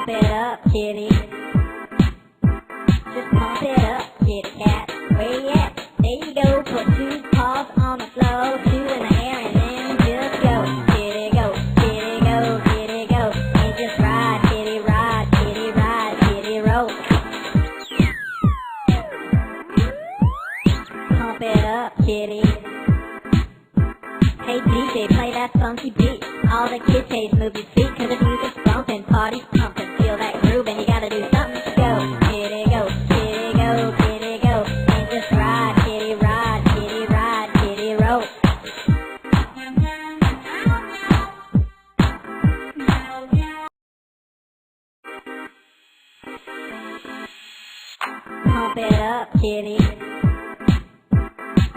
Pump it up, kitty. Just pump it up, kitty cat. Where you at? There you go. Put two paws on the floor, two in the air, and then just go. Kitty go, kitty go, kitty go. And just ride, kitty ride, kitty ride, kitty roll. Pump it up, kitty. Hey DJ, play that funky beat. All the kids say move your feet, cause the music's bumping, party's pumping. Feel that groove and you gotta do something to go. Kitty go, kitty go, kitty go. And just ride, kitty ride, kitty ride, kitty roll. Pump it up, kitty.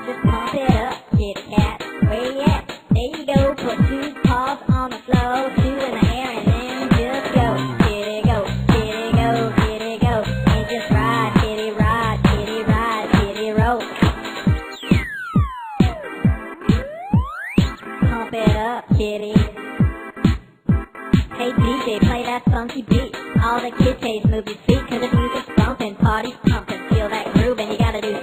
Just pump it up, kitty cat. Where you at? There you go. Put two paws on the floor, two in the air, and then just go. Kitty go, kitty go, kitty go. And just ride, kitty ride, kitty ride, kitty roll. Pump it up, kitty. Hey DJ, play that funky beat. All the kids say move your feet, cause the music's bumping, party's pumping. Feel that groove and you gotta do